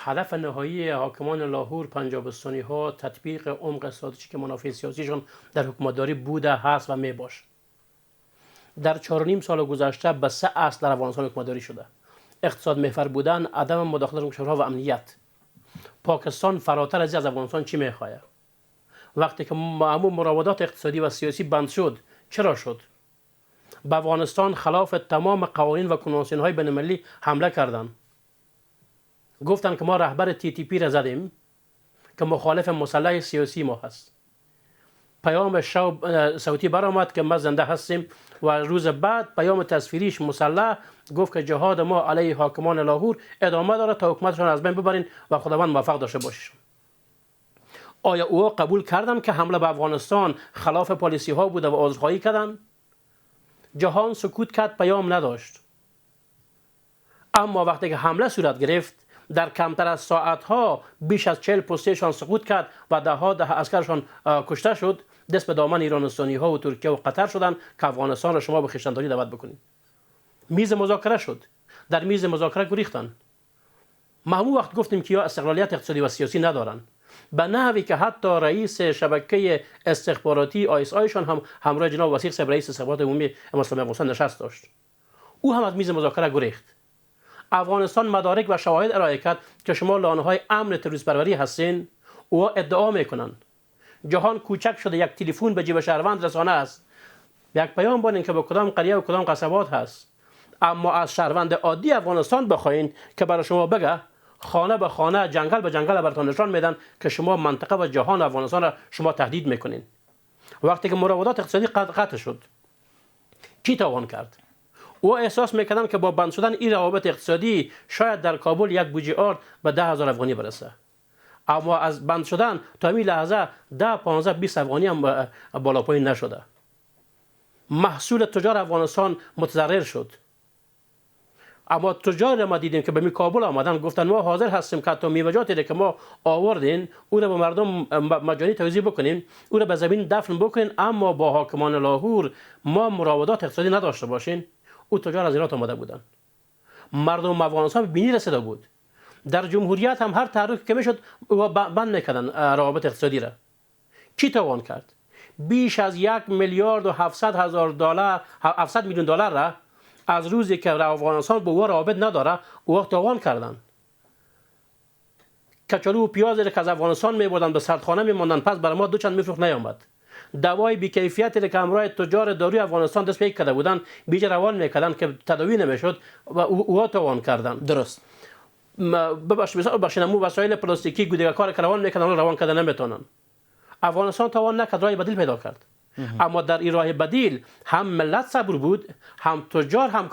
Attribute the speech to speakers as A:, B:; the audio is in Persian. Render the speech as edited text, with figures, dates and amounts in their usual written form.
A: هدف نهایی حاکمان لاهور پنجابستانی ها تطبیق عمق استراتژیک منافع سیاسیشان در حکومتداری بوده، هست و می باش. در 4.5 سال گذشته به 3 اصل در افغانستان حکومتداری شده: اقتصاد محور بودن، عدم مداخلت کشورها و امنیت. پاکستان فراتر از افغانستان چی میخواه؟ وقتی که همون مراودات اقتصادی و سیاسی بند شد، چرا شد؟ به افغانستان خلاف تمام قوانین و کنوانسیون های بین المللی حمله کردند. گفتن که ما رهبر TTP را زدیم که مخالف مسلح سیاسی ما هست. پیام صوتی برآمد که ما زنده هستیم و روز بعد پیام تصویریش مسلح گفت که جهاد ما علیه حاکمان لاهور ادامه داره تا حکومتشان از بین ببرین و خداوند موفق داشته باشید. آیا او قبول کردن که حمله به افغانستان خلاف پالیسی ها بوده و عذرخواهی کردن؟ جهان سکوت کرد، پیام نداشت. اما وقتی که حمله صورت گرفت، در کمتر از ساعت ها بیش از 40 پستشان سقوط کرد و ده عسکرشان کشته شد. دست به دامن ایرانستانی ها و ترکیه و قطر شدند که افغانستان را شما به خویشتنداری دعوت بکنید. میز مذاکره شد. در میز مذاکره گریختند. ما همون وقت گفتیم که یا استقلالیت اقتصادی و سیاسی ندارن، به نحوی که حتی رئیس شبکه استخباراتی ISI شان هم همراه جناب وثیق صاحب رئیس استخبارات عمومی اسلامی افغانستان نشست داشت. او هم از میز مذاکره گریخت. افغانستان مدارک و شواهد ارائه کرد که شما لانه‌های امن تروریست پروری هستین. او ادعا میکنن جهان کوچک شده، یک تلفن به جیب شهروند رسانه است، یک پیام بانین که به کدام قریه و کدام قصبات هست. اما از شهروند عادی افغانستان بخواین که برای شما بگه، خانه به خانه، جنگل به جنگل براتون نشان میدن که شما منطقه و جهان افغانستان را شما تهدید میکنین. وقتی که مراودات اقتصادی قطع شد، کی تاوان کرد؟ او احساس میکردن که با بند شدن این روابط اقتصادی شاید در کابل یک بوجه آرد به 10,000 افغانی برسه. اما از بند شدن تا این لحظه 10 15 20 افغانی هم بالا پایین نشده. محصول تجار افغانستان متضرر شد. اما تجار ما دیدیم که به می کابل آمدن، گفتن ما حاضر هستیم که حتی میوه‌جاتی که ما آوردین او را به مردم مجانی توزیع بکنیم، او را به زمین دفن بکنین، اما با حاکمان لاهور ما مراودات اقتصادی نداشته باشین. او تجار از ایران آمده بودن. مردم افغانستان به بینی رسیده بود. در جمهوریت هم هر تحریک که میشد بند میکردن روابط اقتصادی را. کی توان کرد؟ بیش از 1,700,000,000 میلیون دلار را از روزی که افغانستان به او روابط نداره او توان کردن. کچالو و پیاز را که از افغانستان میبردن به سردخانه میماندن، پس برای ما دو چند میفروخت نیامد. دوای بی‌کیفیتی که همراه تجار داروی افغانستان دست پیدا کرده بودن بیجا روان میکردن که تداوی نمیشد و او توان کردن.
B: درست.
A: ببخشید مو وسایل پلاستیکی گودگاه کار که روان میکردن روان کردن نمیتونن. افغانستان توان نکرد، راه بدیل پیدا کرد. اما در این راه بدیل هم ملت صبور بود، هم تجار همکاری کرد.